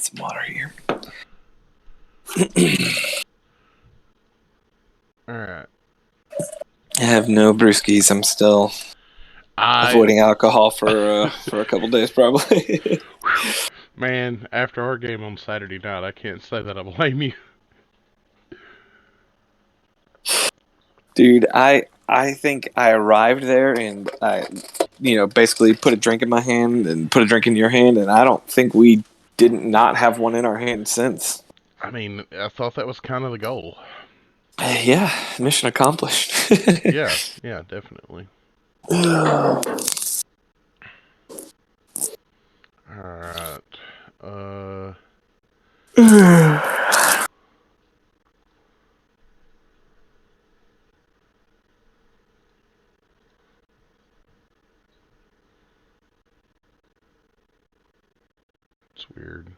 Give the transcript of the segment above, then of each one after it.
get some water here. Alright. I have no brewskis. I'm still avoiding alcohol for a couple days, probably. Man, after our game on Saturday night, I can't say that I blame you. Dude, I think I arrived there and I, basically put a drink in my hand and put a drink in your hand, and I don't think we didn't not have one in our hand since. I mean, I thought that was kind of the goal. Yeah, mission accomplished. Yeah, yeah, definitely. Alright. Uh, it's weird.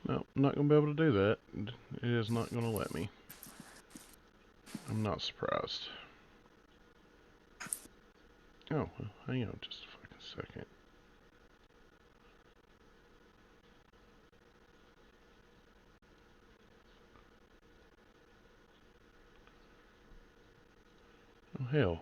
No, I'm not going to be able to do that. It is not going to let me. I'm not surprised. Oh, well, hang on just a fucking second. Oh, hell.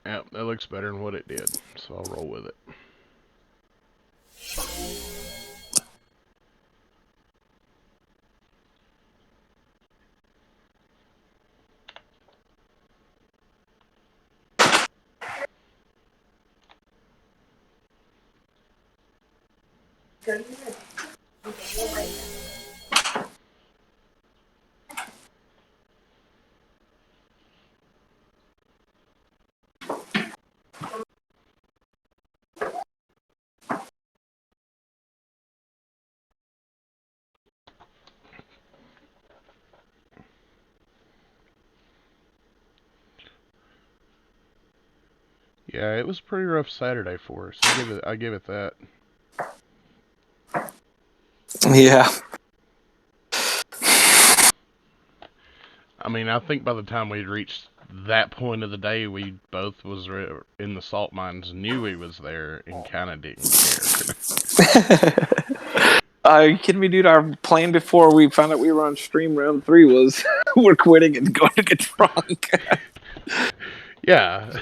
Yep, that looks better than what it did, so I'll roll with it. Yeah, it was a pretty rough Saturday for us. I give it that. Yeah. I mean, I think by the time we'd reached that point of the day, we both was in the salt mines, knew we was there, and kind of didn't care. Are you kidding me, dude? Our plan before we found out we were on stream round 3 was we're quitting and going to get drunk. Yeah.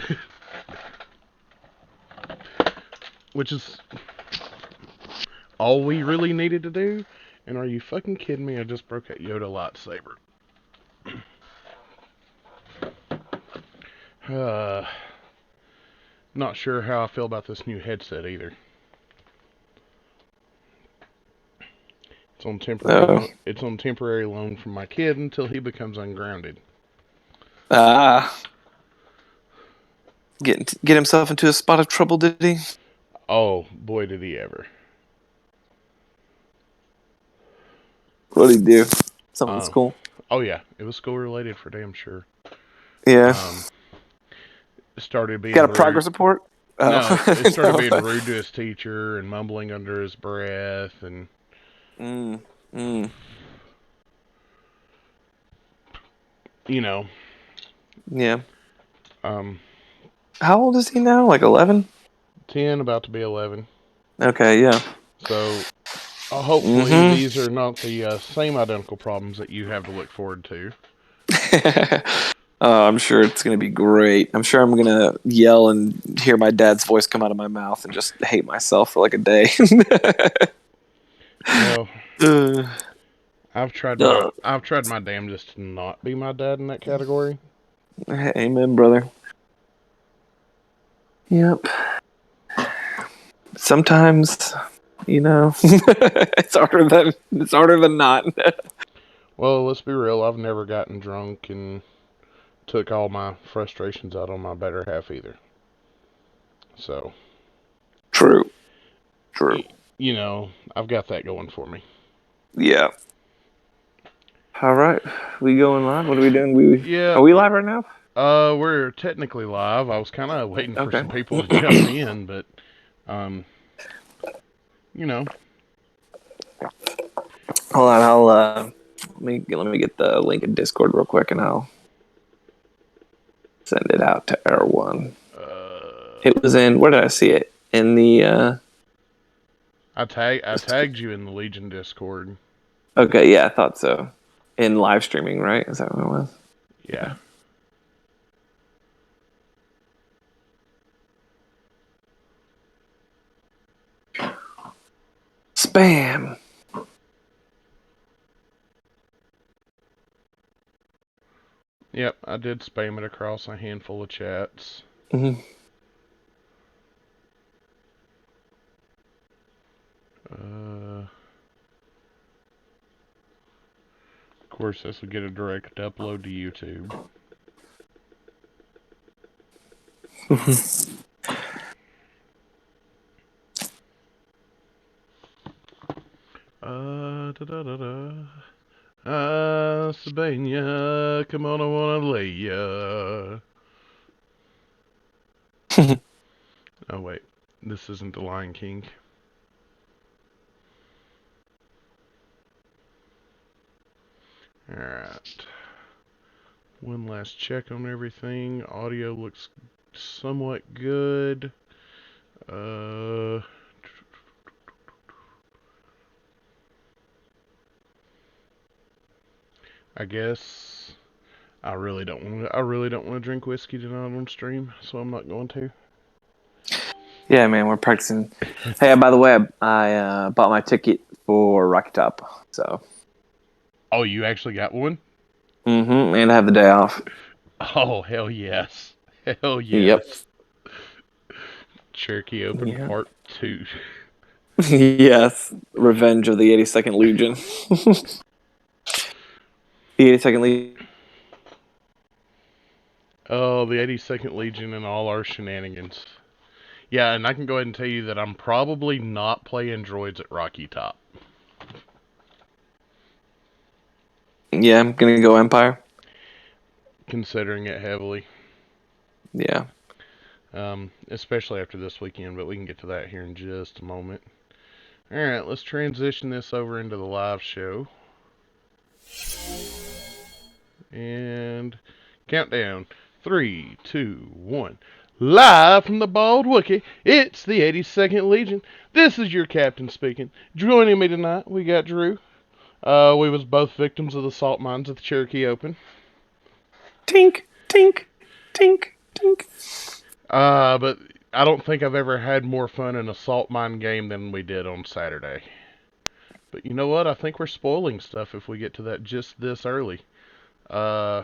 Which is all we really needed to do. And are you fucking kidding me? I just broke that Yoda lightsaber. Uh, Not sure how I feel about this new headset either. It's on temporary loan from my kid until he becomes ungrounded. Ah, get himself into a spot of trouble, did he? Oh boy, did he ever! What did he do? Something Um, school. oh yeah, it was school related for damn sure. Yeah. Um, Started being Got a rude. progress report? No, it started No. being rude to his teacher and mumbling under his breath, and Mm, mm. you know, Yeah. um, How old is he now? Like 11? 10, about to be 11. Okay, yeah. So hopefully Mm-hmm. these are not the same identical problems that you have to look forward to. I'm sure it's gonna be great. I'm sure I'm gonna yell and hear my dad's voice come out of my mouth and just hate myself for like a day. Well, uh, uh, I've tried my damnedest to not be my dad in that category. amen, brother. Yep. Sometimes, it's harder than not. Well, let's be real. I've never gotten drunk and took all my frustrations out on my better half either. So, True. True. y- you know, I've got that going for me. Yeah. All right. We going live? What are we doing? We Yeah, are we live right now? we're technically live. I was kind of waiting for Okay. some people to jump in, but um, you know, Hold on. I'll let me get the link in Discord real quick, and I'll send it out to everyone. It was in. Where did I see it? In the. I tagged you in the Legion Discord. Okay. Yeah, I thought so. In live streaming, right? Is that what it was? Yeah. Yeah. Spam. Yep, I did spam it across a handful of chats. Mm-hmm. Of course, this will get a direct upload to YouTube. Da da da da. Sabania, come on, I wanna lay ya. Oh wait, this isn't the Lion King. Alright. One last check on everything. Audio looks somewhat good. Uh, I guess I really don't want to drink whiskey tonight on stream, so I'm not going to. Yeah, man, we're practicing. Hey, by the way, I bought my ticket for Rocky Top, so. Oh, you actually got one? And I have the day off. Oh, hell yes. Hell Yep. yes. Cherokee Open Yeah. Part 2. Yes. Revenge of the 82nd Legion. The 82nd Legion. Oh, the 82nd Legion and all our shenanigans. Yeah, and I can go ahead and tell you that I'm probably not playing droids at Rocky Top. Yeah, I'm gonna go Empire. Considering it heavily. Yeah. Especially after this weekend, but we can get to that here in just a moment. Alright, let's transition this over into the live show. And countdown. 3, 2, 1. Live from the Bald Wookie, it's the 82nd Legion. This is your captain speaking. Joining me tonight, we got Drew. We was both victims of the salt mines at the Cherokee Open. Tink, tink, tink, tink. But I don't think I've ever had more fun in a salt mine game than we did on Saturday. But you know what? I think we're spoiling stuff if we get to that just this early. Uh,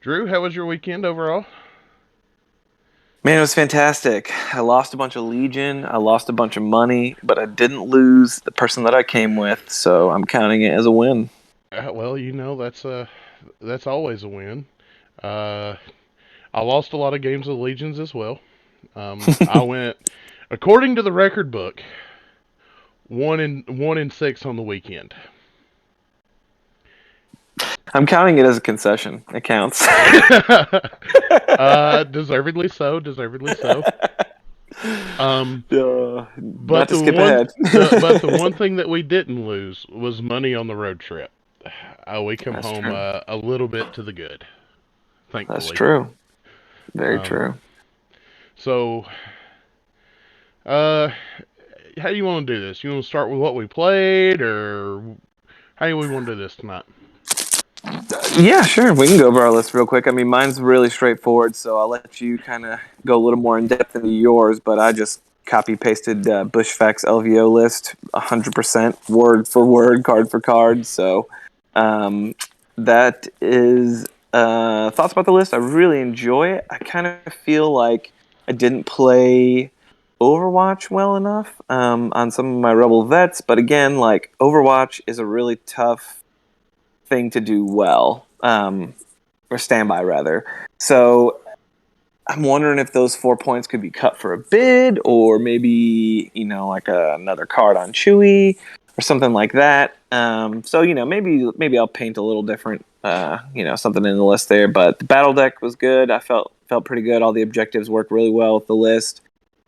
Drew, how was your weekend overall? Man, it was fantastic. I lost a bunch of Legion. I lost a bunch of money, but I didn't lose the person that I came with, so I'm counting it as a win. Well, that's always a win. Uh, I lost a lot of games of Legions as well. I went, according to the record book, 1-6 on the weekend. I'm counting it as a concession. It counts. Deservedly so. Deservedly so. Not to skip ahead. But the one thing that we didn't lose was money on the road trip. We come That's home true. a little bit to the good, That's thankfully. true. Very Um, true. so, uh, how do you want to do this? You want to start with what we played, or how do we want to do this tonight? Yeah, sure. We can go over our list real quick. I mean, mine's really straightforward, so I'll let you kind of go a little more in depth into yours. But I just copy pasted Bushfax LVO list 100% word for word, card for card. So um, that is thoughts about the list. I really enjoy it. I kind of feel like I didn't play Overwatch well enough on some of my Rebel vets, but again, like Overwatch is a really tough thing to do well, or standby rather. So I'm wondering if those 4 points could be cut for a bid, or maybe like another card on Chewy or something like that. So maybe I'll paint a little different, something in the list there. But the battle deck was good. I felt pretty good. All the objectives worked really well with the list.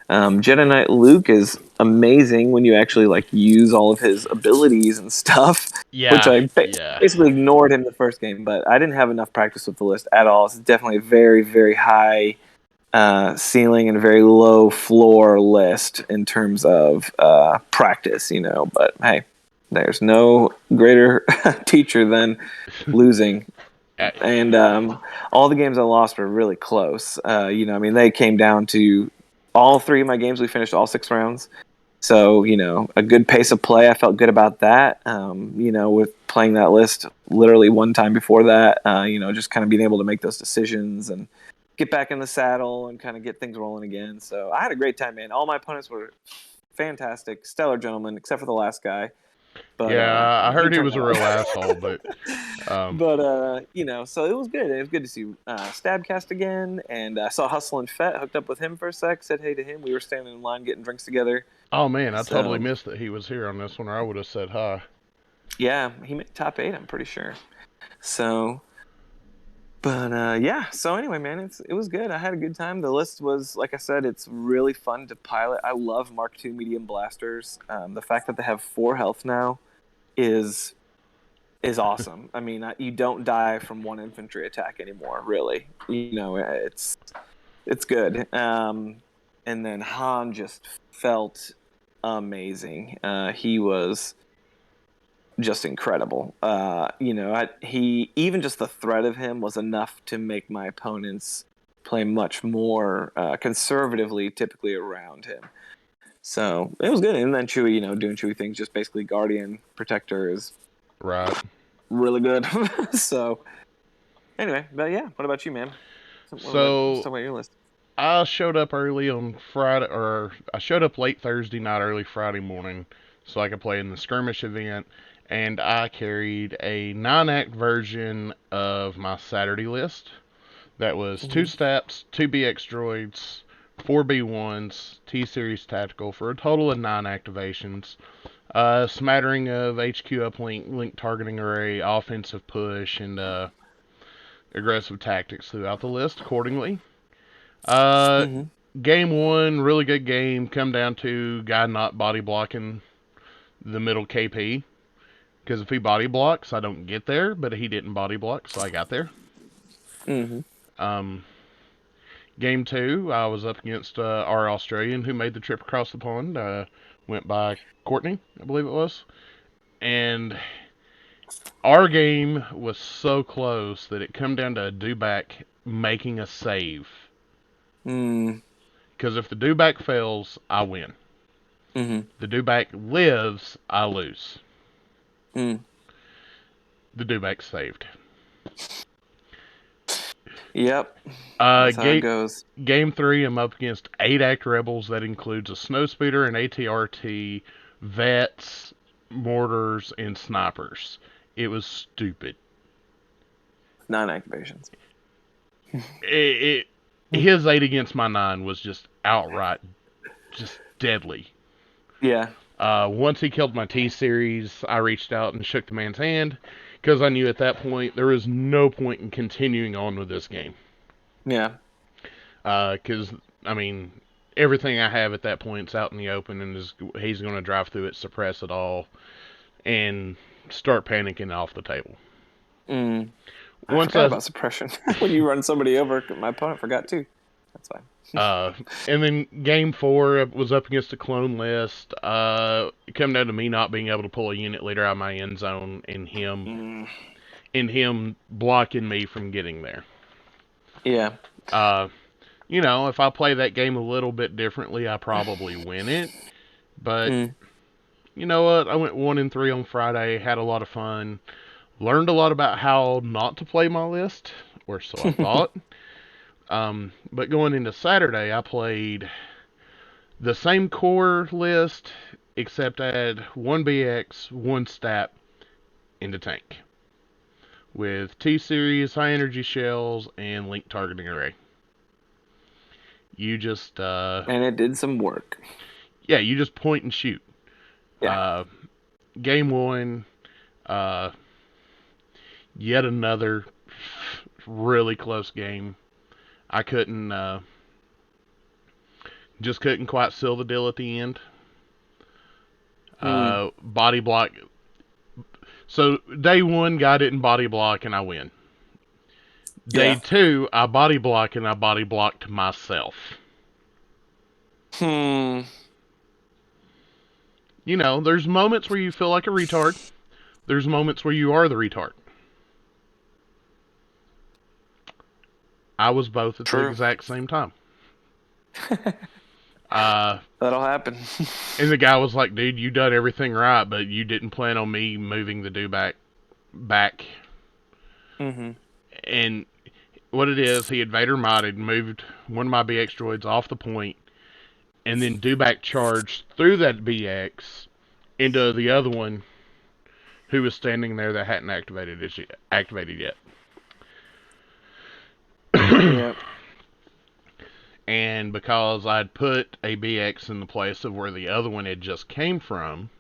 Jedi Knight Luke is amazing when you actually like use all of his abilities and stuff, which Yeah, I yeah, basically ignored in the first game. But I didn't have enough practice with the list at all. It's definitely a very very high ceiling and very low floor list in terms of practice. But hey, there's no greater teacher than losing, Uh, and all the games I lost were really close. I mean, they came down to all three of my games. We finished all 6 rounds, so a good pace of play. I felt good about that. With playing that list literally one time before that, just kind of being able to make those decisions and get back in the saddle and kind of get things rolling again. So I had a great time, man. All my opponents were fantastic, stellar gentlemen, except for the last guy. But yeah. I he heard he turned was a out real asshole, but um, but so it was good. It was good to see Stabcast again, and I saw Hustle and Fett. Hooked up with him for a sec. Said hey to him. We were standing in line getting drinks together. oh man, I totally So missed that he was here on this one, or I would have said hi. yeah, he made top 8. I'm pretty sure. So, but yeah. So anyway, man, it was good. I had a good time. The list was, like I said, it's really fun to pilot. I love Mark II medium blasters. The fact that they have 4 health now is is awesome. I mean, you don't die from one infantry attack anymore. Really, it's good. And then Han just felt amazing. He was just incredible. He even just the threat of him was enough to make my opponents play much more conservatively, typically around him. So it was good. And then Chewie, doing Chewie things, just basically guardian protector is Right. really good. So anyway, but yeah, what about you, man? Let's So talk about your list. I showed up early on Friday, or I showed up late Thursday night, early Friday morning, so I could play in the skirmish event. And I carried a 9-act version of my Saturday list. That was two Mm-hmm. Staps, two BX droids, four B1s, T Series tactical for a total of 9 activations. A smattering of HQ uplink, link targeting array, offensive push, and aggressive tactics throughout the list accordingly. Uh, Mm-hmm. Game one, really good game. Come down to guy not body blocking the middle KP. Because if he body blocks, I don't get there, but he didn't body block, so I got there. Mm-hmm. Um, Game two, I was up against our Australian who made the trip across the pond. Went by Courtney, I believe it was. And our game was so close that it come down to a Dewback making a save. Mm. Because if the Dewback fails, I win. Mm-hmm. The Dewback lives, I lose. Mm. The Dewback saved. Yep. Uh, That's how it game goes. game three, I'm up against 8-act rebels. That includes a snowspeeder, an ATRT, vets, mortars, and snipers. It was stupid. 9 activations. It his 8 against my 9 was just outright just deadly. Yeah. Once he killed my T series, I reached out and shook the man's hand because I knew at that point there was no point in continuing on with this game. Yeah. Because I mean, everything I have at that point is out in the open, and he's going to drive through it, suppress it all, and start panicking off the table. Mm. I once forgot I about suppression. When you run somebody over, my opponent forgot too. That's fine. uh, and then game four was up against a clone list. It came down to me not being able to pull a unit leader out of my end zone, Mm, and him blocking me from getting there. yeah. Uh, if I play that game a little bit differently, I probably win it. But Mm, you know what? I went 1-3 on Friday, had a lot of fun, learned a lot about how not to play my list, or so I thought. But going into Saturday, I played the same core list, except I had one BX, one stat into tank, with T series, high energy shells, and link targeting array. You just, and it did some work. yeah, you just point and shoot. Yeah. Uh, game one, uh, yet another really close game. I just couldn't quite seal the deal at the end. Mm, Body block. So day one, guy didn't body block, and I win. Day yeah. two, I body block, and I body blocked myself. Hmm. There's moments where you feel like a retard. There's moments where you are the retard. I was both at the True. exact same time. Uh, That'll happen. and the guy was like, "Dude, you done everything right, but you didn't plan on me moving the do back." Hmm. And what it is, he had Vader modded, moved one of my BX droids off the point, and then Dewback charged through that BX into the other one who was standing there that hadn't activated yet. Yeah. And because I'd put a BX in the place of where the other one had just came from,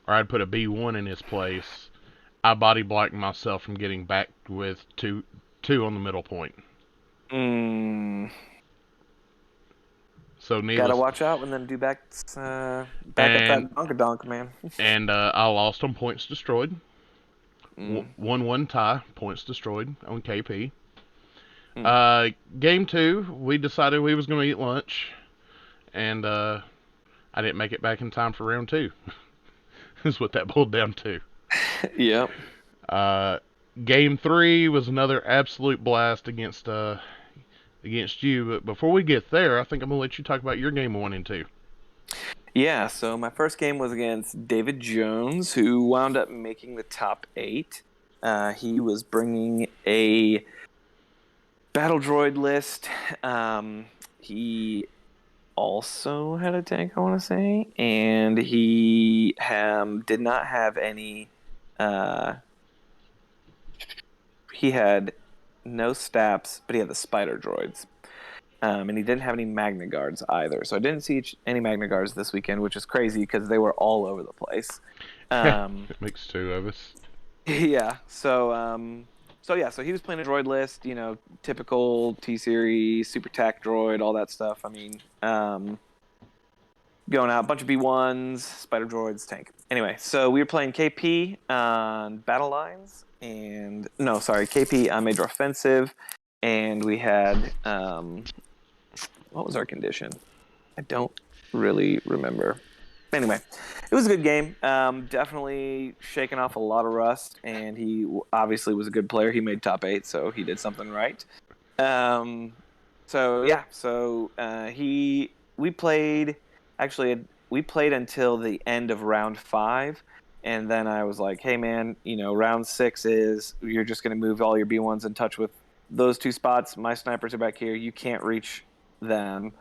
or I'd put a B1 in his place, I body blocked myself from getting back with two on the middle point. Mm. So Gotta needless, watch out when them do back up and that donk, man. I lost on points destroyed. Mm. 1-1 tie, points destroyed on KP. Mm. Game two, we decided we was going to eat lunch, and I didn't make it back in time for round two. Is what that boiled down to. Yep. Uh, Game three was another absolute blast against you. But before we get there, I think I'm gonna let you talk about your game one and two. Yeah, so my first game was against David Jones, who wound up making the top eight. He was bringing a battle droid list. He also had a tank, I want to say, and he did not have any. Uh, he had no staps, but he had the spider droids. And he didn't have any Magna Guards either. So I didn't see any Magna Guards this weekend, which is crazy because they were all over the place. Um, It makes two of us. yeah. So he was playing a droid list, typical T series, super tac droid, all that stuff. I mean, going out, a bunch of B1s, spider droids, tank. Anyway, so we were playing KP on battle lines, and no, sorry, KP on major offensive, and we had what was our condition? I don't really remember. Anyway, it was a good game. Definitely shaking off a lot of rust, and he obviously was a good player. He made top eight, so he did something right. Um, so yeah, he we played actually we played until the end of round five, and then I was like, hey man, round six is you're just gonna move all your B1s in touch with those two spots. My snipers are back here. You can't reach them,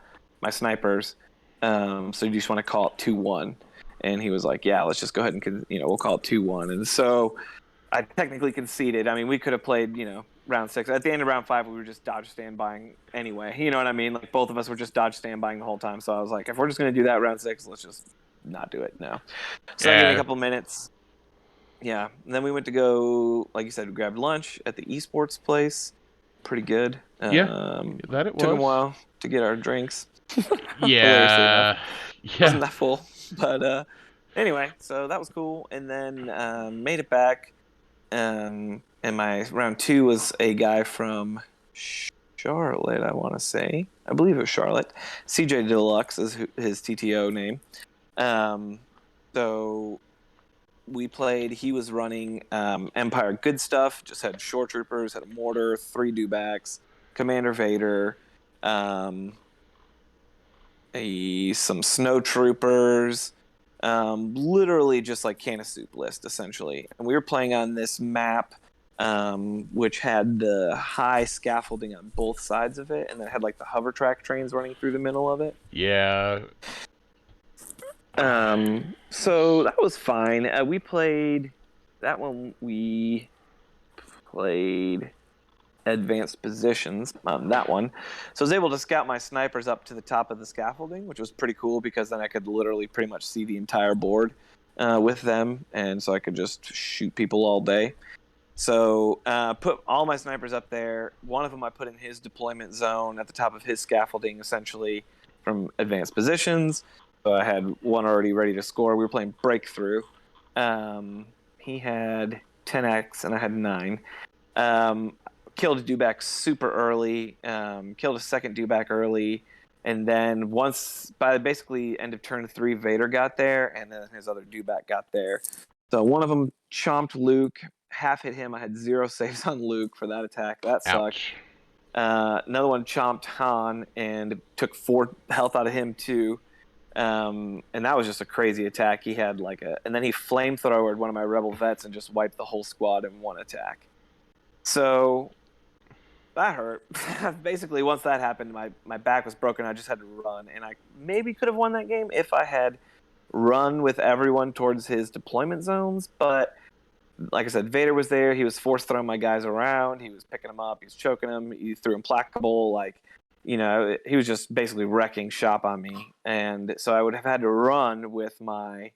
my snipers. So you just want to call it 2-1. And he was like, yeah, let's just go ahead and we'll call it 2-1. And so I technically conceded. I mean, we could have played, round six. At the end of round five, we were just dodge stand buying anyway. You know what I mean? Like both of us were just dodge stand buying the whole time. So I was like, if we're just gonna do that round six, let's just not do it now. So that gave me a Yeah, couple minutes. Yeah. And then we went to go, like you said, we grabbed lunch at the esports place. Pretty good. yeah, that it Took a was. while to get our drinks. Hilariously enough, Yeah, wasn't yeah, that full, but anyway, so that was cool. And then made it back. And my round two was a guy from Charlotte, I want to say. I believe it was Charlotte. CJ Deluxe is his TTO name. Um, so we played. He was running Empire Good Stuff. Just had shore troopers, had a mortar, 3 dewbacks, Commander Vader, um, some snow troopers. Literally just like can of soup list essentially. And we were playing on this map, which had the high scaffolding on both sides of it, and then it had like the hover track trains running through the middle of it. Yeah. So that was fine. We played that one. We played advanced positions on that one. So I was able to scout my snipers up to the top of the scaffolding, which was pretty cool because then I could literally pretty much see the entire board with them, and so I could just shoot people all day. So put all my snipers up there. One of them I put in his deployment zone at the top of his scaffolding, essentially from advanced positions. So I had one already ready to score. We were playing breakthrough. He had 10x and I had 9. Um, Killed a dewback super early. Killed a second dewback early. And then once, by basically end of turn 3, Vader got there, and then his other dewback got there. So one of them chomped Luke, half hit him. I had 0 saves on Luke for that attack. That sucked. Ouch. Another one chomped Han and took 4 health out of him too. And that was just a crazy attack. He had and then he flamethrowered one of my rebel vets and just wiped the whole squad in one attack. So that hurt. Basically, once that happened, my back was broken. I just had to run, and I maybe could have won that game if I had run with everyone towards his deployment zones. But like I said, Vader was there. He was force throwing my guys around. He was picking them up. He was choking them. He threw implacable. He was just basically wrecking shop on me. And so I would have had to run with my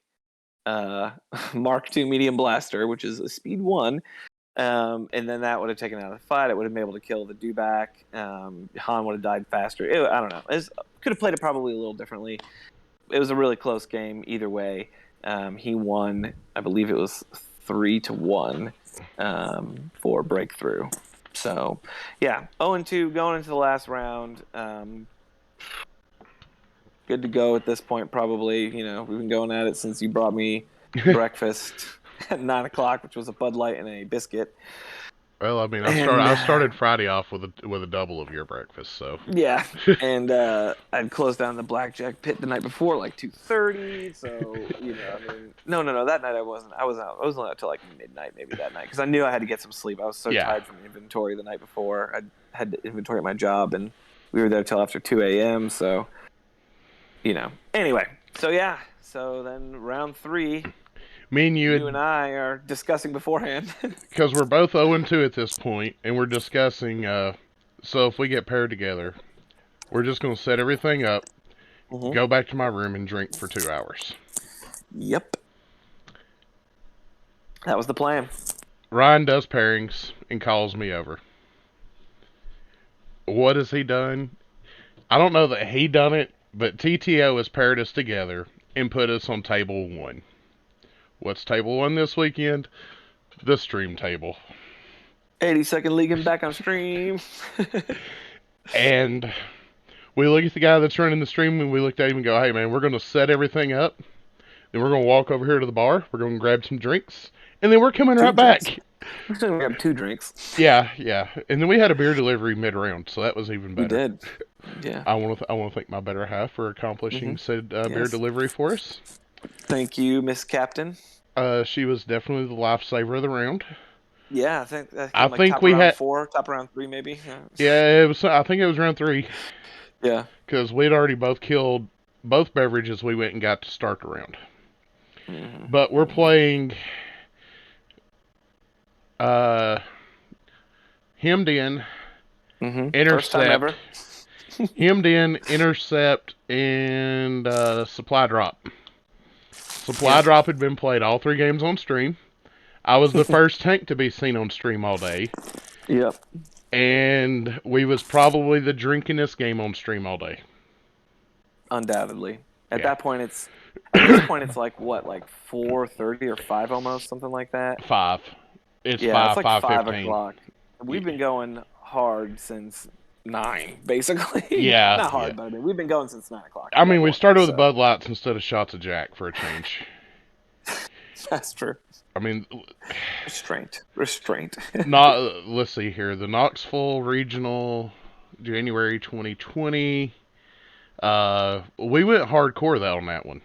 Mark II medium blaster, which is a speed 1. And then that would have taken out the fight. It would have been able to kill the dewback. Han would have died faster. I don't know. Could have played it probably a little differently. It was a really close game either way. He won, I believe it was 3-1 for breakthrough. So, yeah, 0-2 going into the last round. Good to go at this point, probably. We've been going at it since you brought me breakfast at 9 o'clock, which was a Bud Light and a biscuit. Well, I mean, And I started Friday off with a double of your breakfast, so yeah, and I'd closed down the blackjack pit the night before, like 2:30. So no, that night I wasn't. I was out. I was only out till like midnight, maybe that night, because I knew I had to get some sleep. I was so yeah. tired from inventory the night before. I had to inventory at my job, and we were there till after 2 a.m. So anyway, so yeah, so then round 3. Me and You and I are discussing beforehand. because we're both 0-2 at this point, and we're discussing. So if we get paired together, we're just gonna set everything up, go back to my room, and drink for 2 hours. Yep, that was the plan. Ryan does pairings and calls me over. What has he done? I don't know that he done it, but TTO has paired us together and put us on table 1. What's table 1 this weekend? The stream table. 82nd League and back on stream. And we look at the guy that's running the stream and we looked at him and go, hey man, we're going to set everything up. Then we're going to walk over here to the bar. We're going to grab some drinks. And then we're coming right back. We're going to grab 2 drinks. Yeah. And then we had a beer delivery mid-round, so that was even better. We did. Yeah. I want to thank my better half for accomplishing said beer delivery for us. Thank you, Miss Captain. She was definitely the lifesaver of the round. Yeah, I think top we had 4, top round 3 maybe. Yeah, it was. I think it was round 3. Yeah. Because we'd already both killed both beverages we went and got to start the round. But we're playing hemmed in, intercept. First time ever. Hemmed in, intercept, and supply drop. Supply drop had been played all 3 games on stream. I was the first tank to be seen on stream all day. Yep. And we was probably the drinkingest game on stream all day. Undoubtedly. At this point it's like what, like 4:30 or 5 almost, something like that. 5. It's Yeah, it's like 5:15. 5 o'clock. We've been going hard since 9, basically. Yeah, Not yeah. hard, but I mean we've been going since 9 o'clock I that mean, we morning. started with the So Bud Lights instead of shots of Jack for a change. that's true. I mean, Restraint, restraint. not. Let's see here. The Knoxville Regional, January 2020. We went hardcore on that one.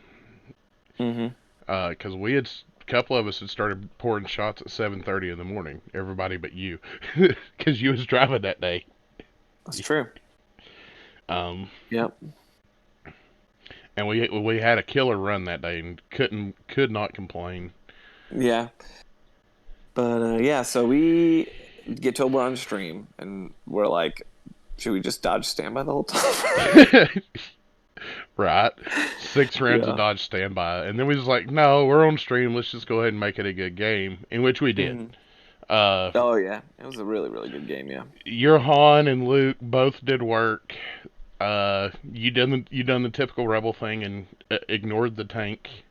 hmm Because we had a couple of us had started pouring shots at 7:30 in the morning. Everybody but you, because you was driving that day. That's true. Um, Yep. and we had a killer run that day and could not complain. Yeah. But yeah, so we get told we're on stream, and we're like, should we just dodge standby the whole time? Right, 6 rounds of Yeah. Dodge standby, and then we was like, no, we're on stream. Let's just go ahead and make it a good game, in which we did. hmm Uh, Oh yeah, it was a really really good game. Yeah. your Han and Luke both did work. You done the typical rebel thing and ignored the tank.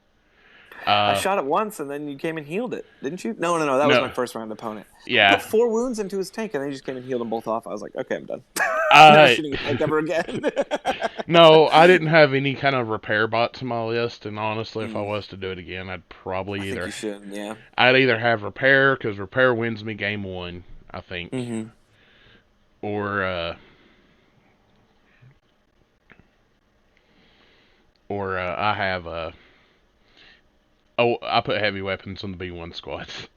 I Uh, shot it once, and then you came and healed it, didn't you? No, no, no. That was my no, first round opponent. I put yeah, 4 wounds into his tank, and then he just came and healed them both off. I was like, okay, I'm done. Never uh, shooting a tank ever again. no, I didn't have any kind of repair bots on my list, and honestly, if I Mm, was to do it again, I think you should. Yeah. I'd either have repair because repair wins me game one, I think, hmm or I have oh, I put heavy weapons on the B1 squads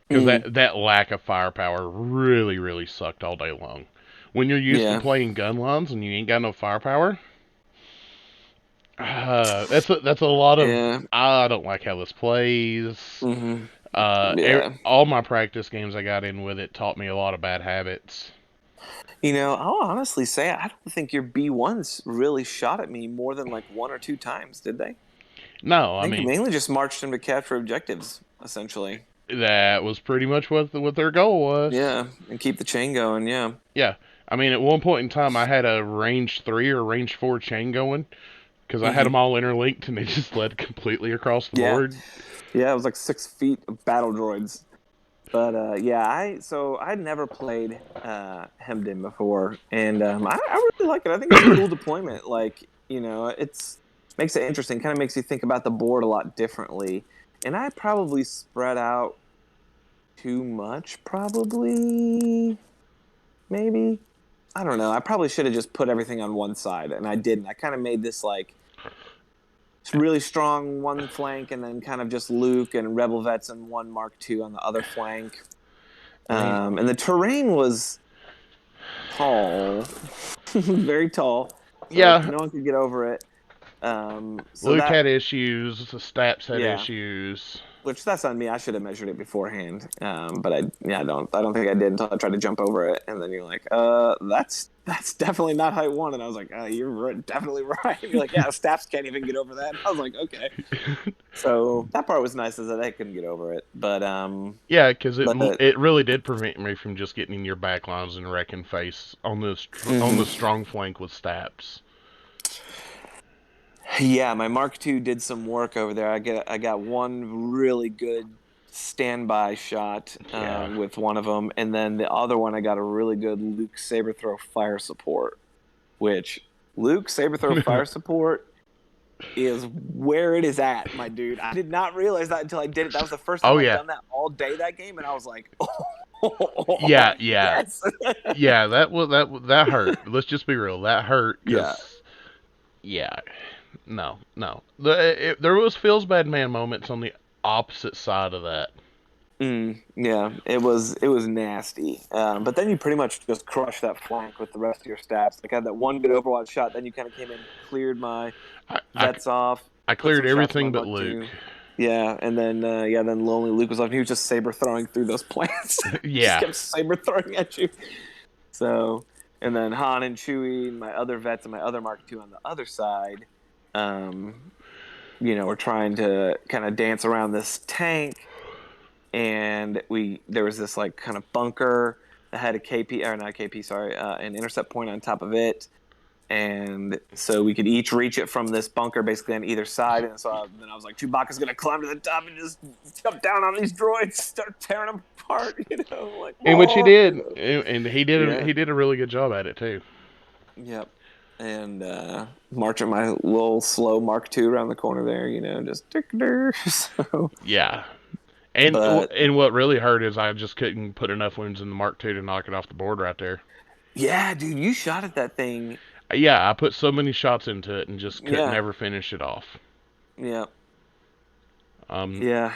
because mm that lack of firepower really sucked all day long. When you're used to Yeah. playing gun lines and you ain't got no firepower, that's a lot of. Yeah. I don't like how this plays. hmm Yeah. All my practice games I got in with it taught me a lot of bad habits. I'll honestly say I don't think your B1s really shot at me more than like 1 or 2 times, did they? No, I I think you mean mainly just marched him to capture objectives, essentially. that was pretty much what their goal was. Yeah, and keep the chain going. Yeah. Yeah, I mean at one point in time I had a range 3 or range 4 chain going because I had them hmm all interlinked and they just led completely across the Yeah. board. Yeah, it was like 6 feet of battle droids. But yeah, I'd never played Hemmed In before, and I really like it. I think it's a cool deployment. Like it's makes it interesting. Kind of makes you think about the board a lot differently. And I probably spread out too much. Probably, maybe. I don't know. I probably should have just put everything on one side, and I didn't. I kind of made this like really strong one flank, and then kind of just Luke and Rebel vets and one Mark II on the other flank. I mean, And the terrain was tall, very tall, so yeah, no one could get over it. So Luke that, had issues, the Staps had yeah, issues. which that's on me. I should have measured it beforehand, but I don't think I did until I tried to jump over it, and then you're like, that's definitely not height one, and I was like, definitely right. You're like, yeah, staffs can't even get over that. And I was like, okay. So that part was nice, is that I couldn't get over it, Yeah, because but it really did prevent me from just getting in your backlines and wrecking face on on the mhm. strong flank with Staps. Yeah, my Mark II did some work over there. I got one really good standby shot Yeah. with one of them, and then the other one I got a really good Luke saber throw fire support. Which Luke saber throw fire support is where it is at, my dude. I did not realize that until I did it. That was the first Oh time I'd yeah, done that all day that game, and I was like, oh, yeah, yes, yeah. That hurt. Let's just be real. That hurt yeah. because yeah, no. There was feels bad man moments on the opposite side of that. Yeah, it was nasty. But then you pretty much just crushed that flank with the rest of your stats. Like I had that one good Overwatch shot. Then you kind of came in, cleared my I, I, vets off, I put cleared some shots in my everything but Mark Luke. II. Yeah, and then then lonely Luke was left. And he was just saber throwing through those plants. Just Yeah. kept saber throwing at you. So, and then Han and Chewie, and my other vets and my other Mark II on the other side, um, we're trying to kind of dance around this tank, and there was this like kind of bunker that had a KP, or not KP, sorry, an intercept point on top of it. and so we could each reach it from this bunker basically on either side. And so then I was like, Chewbacca's gonna climb to the top and just jump down on these droids, start tearing them apart. Like, In which he oh, did, and yeah, he did a really good job at it too. yep. And marching my little slow Mark II around the corner there, just so. Yeah, But and what really hurt is I just couldn't put enough wounds in the Mark II to knock it off the board right there. yeah, dude, you shot at that thing. Yeah, I put so many shots into it and just couldn't Yeah, ever finish it off. yeah, Um, yeah.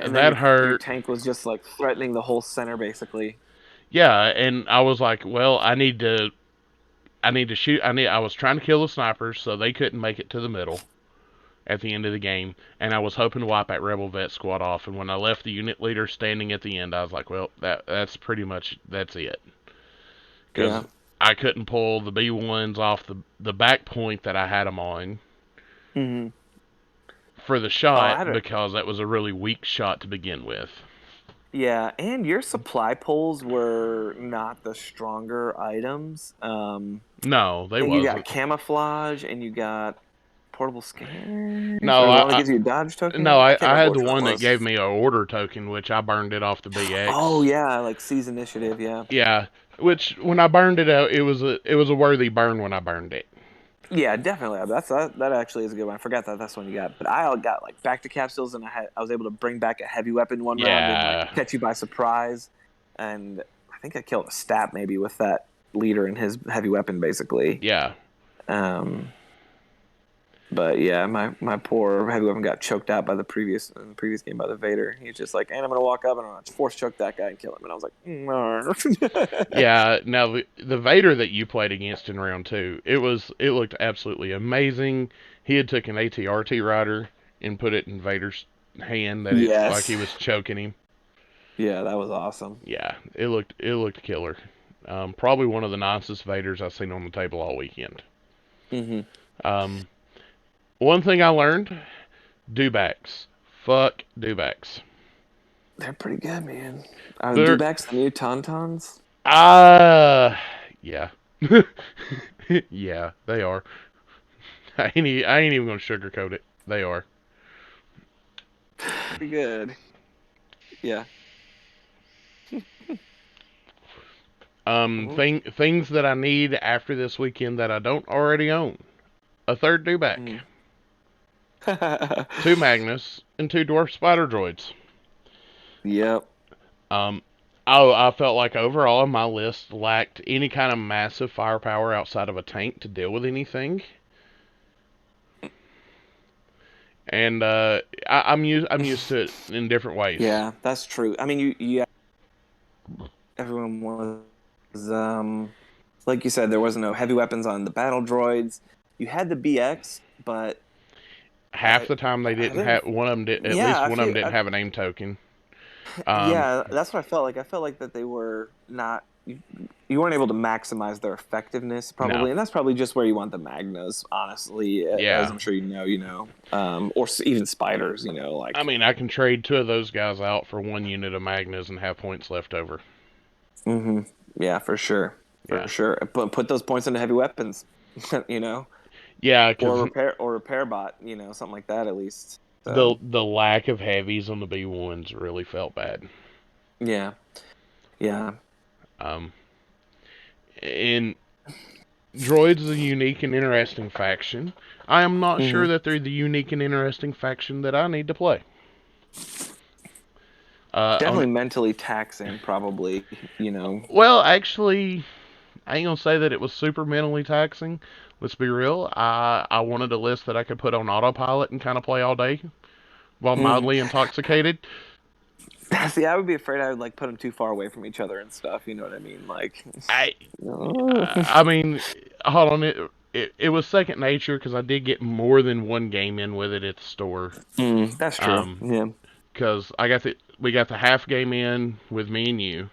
And then that your hurt. tank was just like threatening the whole center basically. Yeah, and I was like, well, I need to shoot. I was trying to kill the snipers so they couldn't make it to the middle at the end of the game, and I was hoping to wipe that rebel vet squad off. And when I left the unit leader standing at the end, I was like, well, that's pretty much that's it, because Yeah. I couldn't pull the B1s off the back point that I had them on Hmm. for the Oh, I shot had a because that was a really weak shot to begin with. yeah, and your supply poles were not the stronger items. No, I they think you got wasn't. camouflage and you got portable scanners, No, or the one that gives you a dodge no, token. I can't I remember had the which one it one that was. gave me a order token, which I burned it off the Oh BX. yeah, like seize initiative. Yeah, Yeah, which when I burned it out, it was a worthy burn when I burned it. yeah, definitely. That actually is a good one. I forgot that that's one you got, but I got like back to capsules, and I was able to bring back a heavy weapon one round and like Yeah, catch you by surprise, and I think I killed a stat maybe with that leader and his heavy weapon basically. yeah, Um, But yeah, my poor heavy weapon got choked out by in the previous game by the Vader. He's just like, and I'm gonna walk up and I'm gonna force choke that guy and kill him. And I was like, no. yeah. Now the Vader that you played against in round two, it looked absolutely amazing. He had took an ATRT rider and put it in Vader's hand that it like he Yes. was choking him. Yeah, that was awesome. Yeah, it looked killer. Probably one of the nicest Vaders I've seen on the table all weekend. Hmm. Um, one thing I learned: dewbacks. Fuck dewbacks. They're pretty good, man. They're Dewbacks, the new Tauntauns. ah yeah. Yeah, they are. I ain't even gonna sugarcoat it. They are. Pretty good. Yeah. Mhm. Things that I need after this weekend that I don't already own. A third dewback, Mhm. two Magnus, and two dwarf spider droids. Yep. Um, I felt like overall my list lacked any kind of massive firepower outside of a tank to deal with anything. And I'm used to it in different ways. Yeah, that's true. I mean, you everyone was like you said, there was no heavy weapons on the battle droids. You had the BX, but Half I the time they I didn't didn't. have one of them did at Yeah, least one of them didn't have a name token. Um, yeah, that's what I felt like. I felt like that they were not. You weren't able to maximize their effectiveness, no, probably, and that's probably just where you want the Magnas, honestly, as yeah. I'm sure or even spiders, I like. mean, I can trade two of those guys out for one unit of Magnus and have points left over. Hmm. Yeah, for sure, for Yeah, sure. Put those points into heavy weapons, you know, yeah, or because repair bot, something like that at least. the So lack of heavies on the B1s really felt bad. yeah, yeah. Um, and droids is a unique and interesting faction. I am not Hmm. sure that they're the unique and interesting faction that I need to play. On Definitely mentally taxing, probably. well, actually, I ain't gonna say that it was super mentally taxing. Let's be real. I wanted a list that I could put on autopilot and kind of play all day while Mm. mildly intoxicated. See, I would be afraid I would like put them too far away from each other and stuff. You know what I mean? Like, I oh. I mean, hold on. It was second nature because I did get more than one game in with it at the store. That's true. Um, Yeah. because we got the half game in with me and you,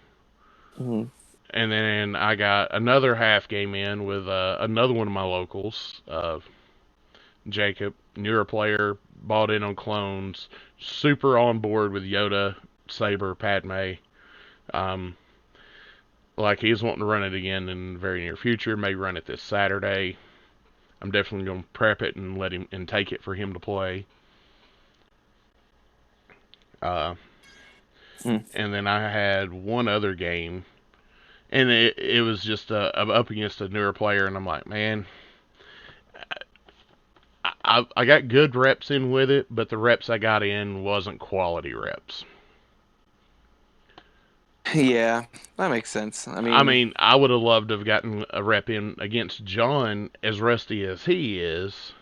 Hmm. and then I got another half game in with another one of my locals, Jacob, newer player, bought in on clones, super on board with Yoda, Saber, Padme. Um, like he's wanting to run it again in the very near future. Maybe run it this Saturday. I'm definitely gonna prep it and let him and take it for him to play. Uh, Mm. and then I had one other game, and it was just I'm up against a newer player, and I'm like, man, I got good reps in with it, but the reps I got in wasn't quality reps. Yeah, that makes sense. I I mean, mean, I would have loved to have gotten a rep in against John, as rusty as he is,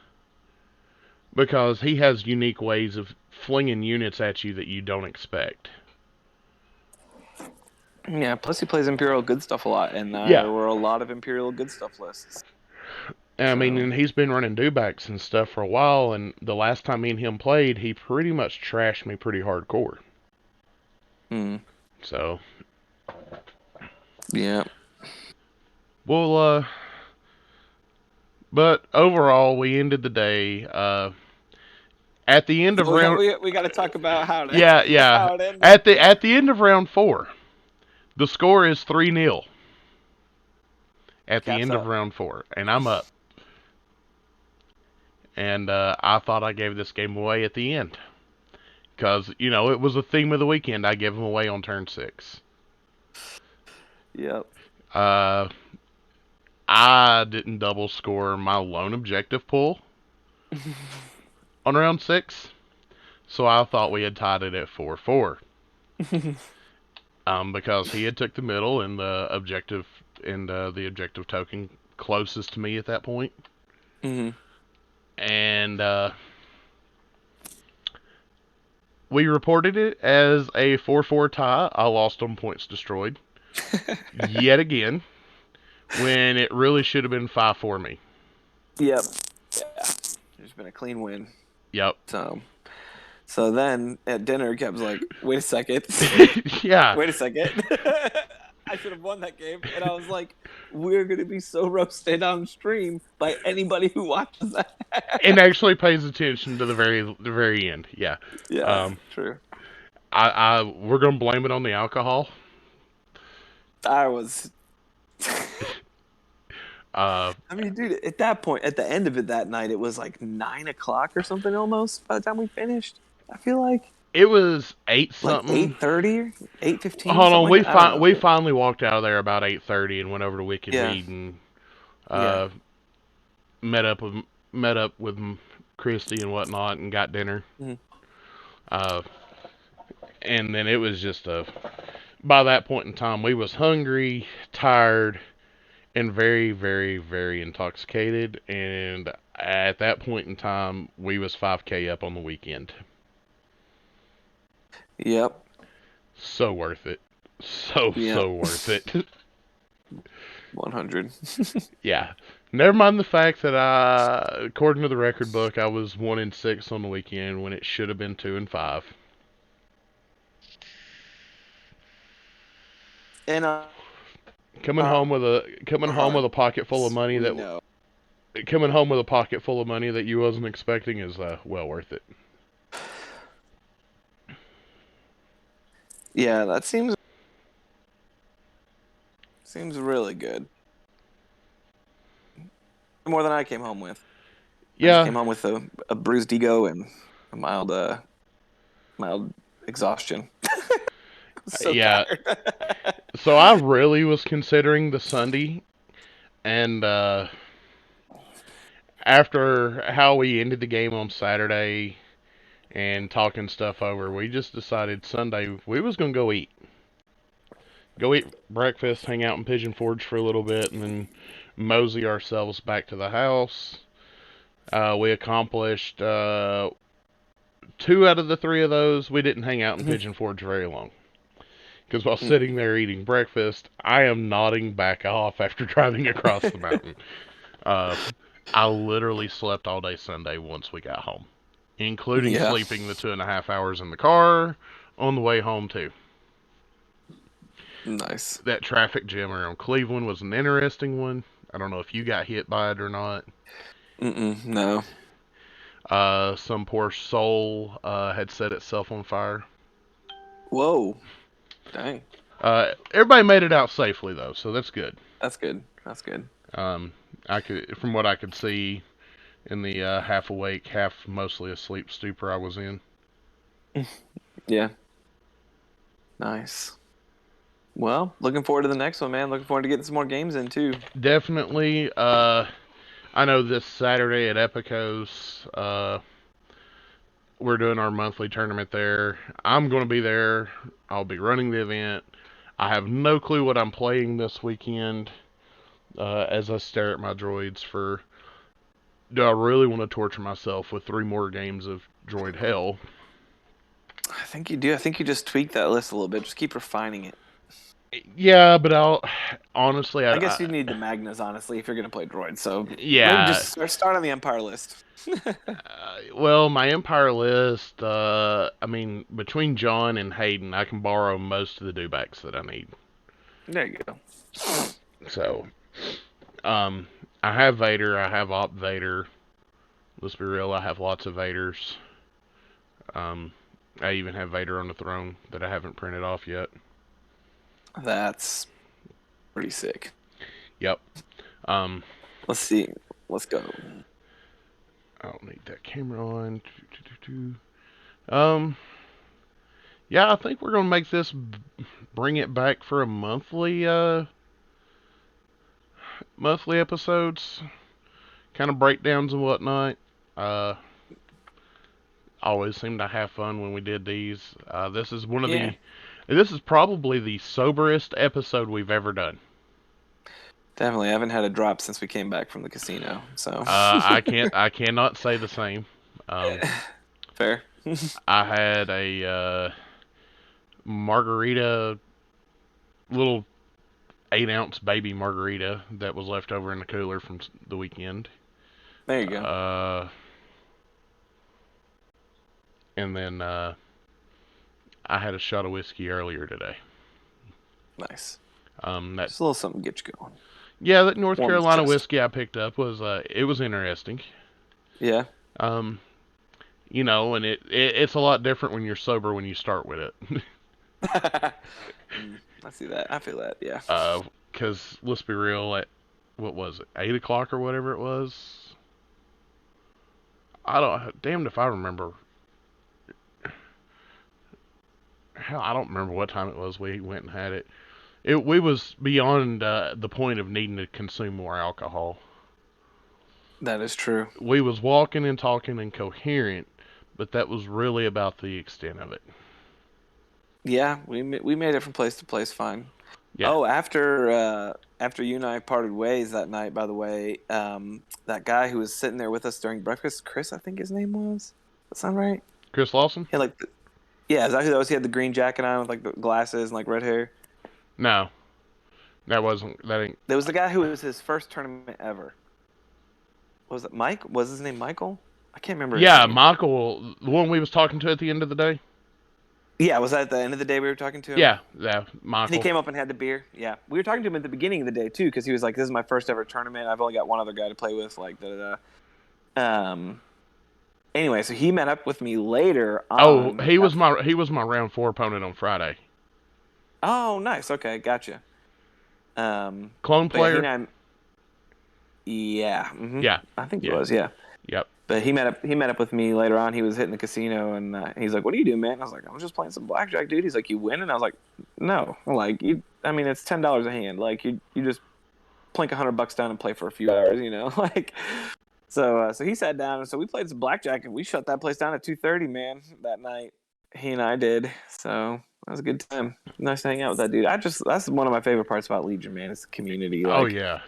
because he has unique ways of flinging units at you that you don't expect. yeah. Plus, he plays Imperial good stuff a lot, and Yeah, there were a lot of Imperial good stuff lists. I mean, So, and he's been running dewbacks and stuff for a while, and the last time me and him played, he pretty much trashed me pretty hardcore. mm, So, yeah. well, but overall, we ended the day at the end of So round. we got to talk about Yeah, yeah. how it ended. At the end of round 4, the score is 3-0 at the Caps end of up. round 4, and I'm up. And I thought I gave this game away at the end because it was a theme of the weekend. I gave them away on turn 6. Yep. Uh, I didn't double score my lone objective pull on round 6, so I thought we had tied it at 4-4. Because he had took the middle and the objective token closest to me at that point, Hmm. and we reported it as a 4-4 tie. I lost on points destroyed yet again when it really should have been 5-4 me. Yep. Yeah. There's been a clean win. Yep. So so then at dinner, Kev's like, "Wait a second, Yeah. wait a second. I should have won that game." And I was like, "We're gonna be so roasted on stream by anybody who watches And that." actually pays attention to the very end. Yeah. Yeah, Um, true. we're gonna blame it on the alcohol. I was. Uh, I mean, dude, at that point, at the end of it that night, it was like 9 o'clock or something almost by the time we finished. I feel it was eight like something. 8:30, 8:15, Hold something on, like that. I don't know. we finally walked out of there about 8:30 and went over to Wicked Yeah, Weed and yeah. uh, met up with met up with Christy and whatnot and got dinner. Mhm. Uh, and then it was just a. By that point in time, we was hungry, tired, and very, very, very intoxicated. And at that point in time, we was 5K up on the weekend. Yep. So worth it. So Yep. so worth it. 100. Yeah. Never mind the fact that according to the record book, I was 1-6 on the weekend when it should have been 2-5. And Coming home with a pocket full of money we that know. coming home with a pocket full of money that you wasn't expecting is well worth it. Yeah, that seems really good. More than I came home with. I just Yeah, came home with a bruised ego and a mild exhaustion. I'm so yeah. tired. So I really was considering the Sunday, and after how we ended the game on Saturday and talking stuff over, we just decided Sunday we was gonna go eat breakfast, hang out in Pigeon Forge for a little bit, and then mosey ourselves back to the house. We accomplished 2 out of the 3 of those. We didn't hang out in Pigeon Forge very long. Because while sitting there eating breakfast, I am nodding back off after driving across the mountain. Uh, I literally slept all day Sunday once we got home, including Yeah, sleeping the 2.5 hours in the car on the way home, too. nice. That traffic jam around Cleveland was an interesting one. I don't know if you got hit by it or not. No. Some poor soul had set itself on fire. Whoa. Dang. Everybody made it out safely though, so that's good. That's good. That's good. Um, from what I could see, in the half awake, half mostly asleep stupor I was in. Yeah, nice. Well, looking forward to the next one, man. Looking forward to getting some more games in too. Definitely. I know this Saturday at Epicos, we're doing our monthly tournament there. I'm going to be there. I'll be running the event. I have no clue what I'm playing this weekend. As I stare at my droids for, do I really want to torture myself with 3 more games of droid hell? I think you do. I think you just tweak that list a little bit. Just keep refining it. Yeah, but I'll honestly, I guess you need the Magnas, honestly, if you're going to play droid. So maybe yeah. just start on the Empire list. Well, my Empire list, I mean, between John and Hayden, I can borrow most of the dewbacks that I need. There you go. So, um, I have Vader, I have Op Vader. Let's be real, I have lots of Vaders. Um, I even have Vader on the throne that I haven't printed off yet. That's pretty sick. Yep. Um, Let's see. Let's go. I don't need that camera on. Um, yeah, I think we're gonna make this bring it back for a monthly episodes, kind of breakdowns and whatnot. Uh, always seemed to have fun when we did these. Yeah, This is probably the soberest episode we've ever done. definitely. I haven't had a drop since we came back from the casino. So I cannot say the same. Um, fair. I had a margarita, little 8-ounce baby margarita that was left over in the cooler from the weekend. There you go. Uh, and then I had a shot of whiskey earlier today. Nice. That Just a little something to get you going. Yeah, that North Warm the Carolina chest. whiskey I picked up was it was interesting. Yeah. Um, and it's a lot different when you're sober when you start with it. I see that. I feel that. Yeah. Because let's be real, at what was it, 8 o'clock or whatever it was? I don't, damned if I remember. Hell, I don't remember what time it was. We went and had it. We was beyond the point of needing to consume more alcohol. That is true. We was walking and talking and coherent, but that was really about the extent of it. Yeah, we made it from place to place fine. Yeah, Oh, after you and I parted ways that night, by the way, that guy who was sitting there with us during breakfast, Chris, I think his name was. Does that sound right? Chris Lawson? He had yeah, is that who that was? He had the green jacket on with like the glasses and like red hair. No, that wasn't. That ain't. There was the guy who was his first tournament ever. What was it Mike? Was his name Michael? I can't remember his Yeah, name. Michael, the one we was talking to at the end of the day. Yeah, was that at the end of the day we were talking to him? Yeah, And he Michael. came up and had the beer. Yeah, we were talking to him at the beginning of the day too, because he was like, "This is my first ever tournament. I've only got one other guy to play with." Like, da da da. Anyway, so he met up with me later Oh, on. he was my round 4 opponent on Friday. Oh, nice. Okay, gotcha. Clone But yeah, he and player. I. Yeah, Yeah, I think it yeah, was. Yeah, yep. but he met up. He met up with me later on. He was hitting the casino, and he's like, "What are you doing, man?" I was like, "I'm just playing some blackjack, dude." He's like, "You win?" And I was like, "No, like you. I mean, it's $10 a hand. Like you just plink $100 down and play for a few hours, you know, like." So he sat down, and so we played some blackjack, and we shut that place down at 2:30, man, that night. He and I did. So that was a good time. Nice to hang out with that dude. That's one of my favorite parts about Legion, man. It's the community. Oh Like, yeah.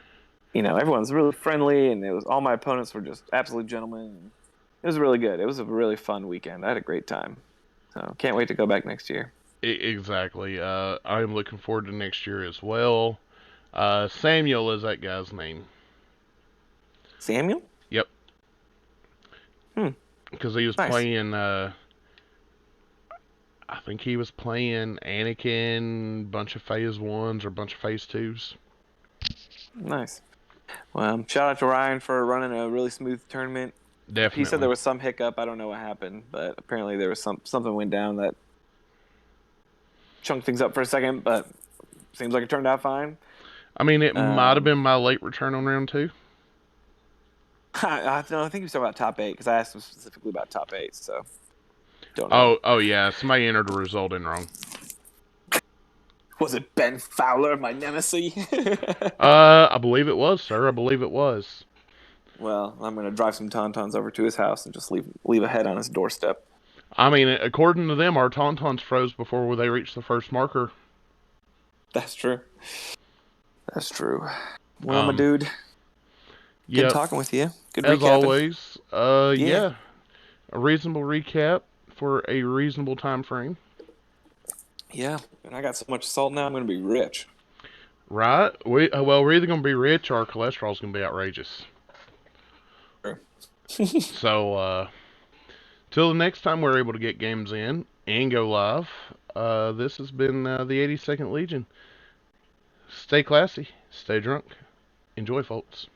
everyone's really friendly, and it was all my opponents were just absolute gentlemen. It was really good. It was a really fun weekend. I had a great time. So can't wait to go back next year. Exactly. I'm looking forward to next year as well. Samuel is that guy's name. Samuel? Yep. Hmm. Because he was Nice. playing. I think he was playing Anakin, bunch of Phase Ones or bunch of Phase Twos. Nice. Well, shout out to Ryan for running a really smooth tournament. He said there Definitely. was some hiccup. I don't know what happened, but apparently there was something went down that chunked things up for a second. But seems like it turned out fine. I mean, it might have Um, been my late return on round 2. I don't know. I think he was talking about top eight because I asked him specifically about top eight. So don't know. Oh yeah. Somebody entered a result in wrong. Was it Ben Fowler, my nemesis? I believe it was, sir. I believe it was. Well, I'm gonna drive some tauntauns over to his house and just leave a head on his doorstep. I mean, according to them, our tauntauns froze before they reached the first marker. That's true. That's true. Well, my Um, dude, good yep. talking with you. Good As recapping. always, Yeah, yeah, a reasonable recap for a reasonable time frame. yeah. And I got so much salt now, I'm gonna be rich. Right? We're either gonna be rich or our cholesterol's gonna be outrageous. Sure. So, till the next time we're able to get games in and go live, this has been the 82nd Legion. Stay classy, stay drunk, enjoy, folks.